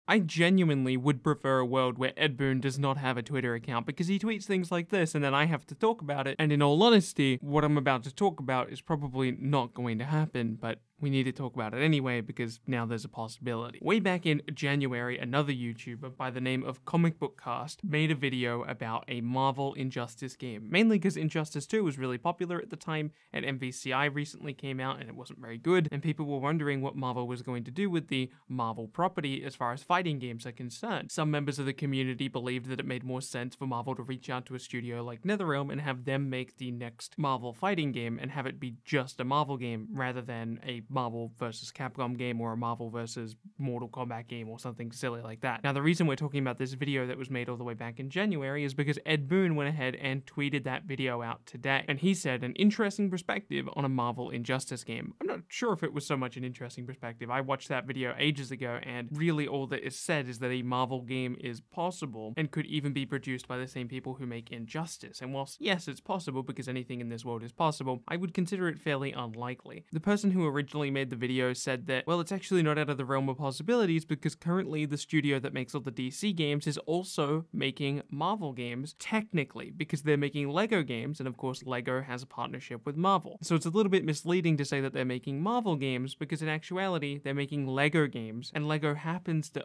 I genuinely would prefer a world where Ed Boon does not have a Twitter account because he tweets things like this and then I have to talk about it. And in all honesty, what I'm about to talk about is probably not going to happen, but we need to talk about it anyway because now there's a possibility. Way back in January, another YouTuber by the name of Comic Book Cast made a video about a Marvel Injustice game, mainly because Injustice 2 was really popular at the time and MVCI recently came out and it wasn't very good, and people were wondering what Marvel was going to do with the Marvel property as far as fighting games are concerned. Some members of the community believed that it made more sense for Marvel to reach out to a studio like NetherRealm and have them make the next Marvel fighting game and have it be just a Marvel game rather than a Marvel vs. Capcom game or a Marvel vs. Mortal Kombat game or something silly like that. Now, the reason we're talking about this video that was made all the way back in January is because Ed Boon went ahead and tweeted that video out today. And he said an interesting perspective on a Marvel Injustice game. I'm not sure if it was so much an interesting perspective. I watched that video ages ago and really all that is said is that a Marvel game is possible and could even be produced by the same people who make Injustice. And whilst yes, it's possible because anything in this world is possible, I would consider it fairly unlikely. The person who originally made the video said that, well, it's actually not out of the realm of possibilities because currently the studio that makes all the DC games is also making Marvel games, technically, because they're making Lego games, and of course Lego has a partnership with Marvel. So it's a little bit misleading to say that they're making Marvel games because in actuality they're making Lego games, and Lego happens to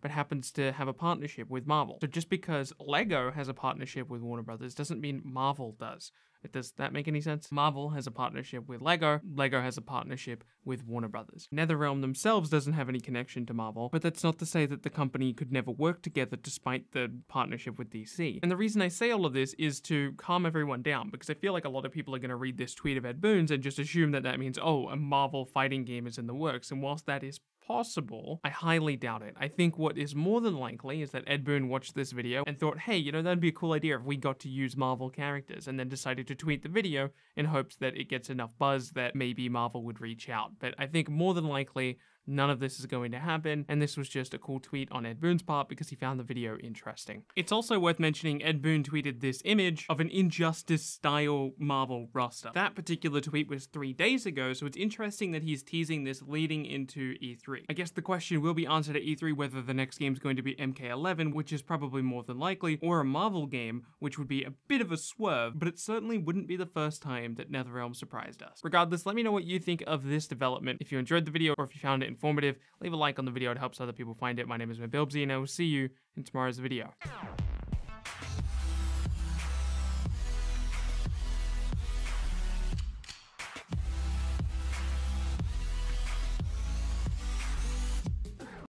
happens to have a partnership with Marvel. So just because Lego has a partnership with Warner Brothers doesn't mean Marvel does. Does that make any sense? Marvel has a partnership with Lego. Lego has a partnership with Warner Brothers. NetherRealm themselves doesn't have any connection to Marvel, but that's not to say that the company could never work together despite the partnership with DC. And the reason I say all of this is to calm everyone down, because I feel like a lot of people are going to read this tweet of Ed Boon's and just assume that that means, oh, a Marvel fighting game is in the works. And whilst that is possible, I highly doubt it. I think what is more than likely is that Ed Boon watched this video and thought, hey, you know, that'd be a cool idea if we got to use Marvel characters, and then decided to tweet the video in hopes that it gets enough buzz that maybe Marvel would reach out. But I think more than likely, none of this is going to happen, and this was just a cool tweet on Ed Boon's part because he found the video interesting. It's also worth mentioning Ed Boon tweeted this image of an Injustice-style Marvel roster. That particular tweet was 3 days ago, so it's interesting that he's teasing this leading into E3. I guess the question will be answered at E3 whether the next game is going to be MK11, which is probably more than likely, or a Marvel game, which would be a bit of a swerve, but it certainly wouldn't be the first time that NetherRealm surprised us. Regardless, let me know what you think of this development. If you enjoyed the video or if you found it informative, leave a like on the video, it helps other people find it. My name is BlazBlue, and I will see you in tomorrow's video.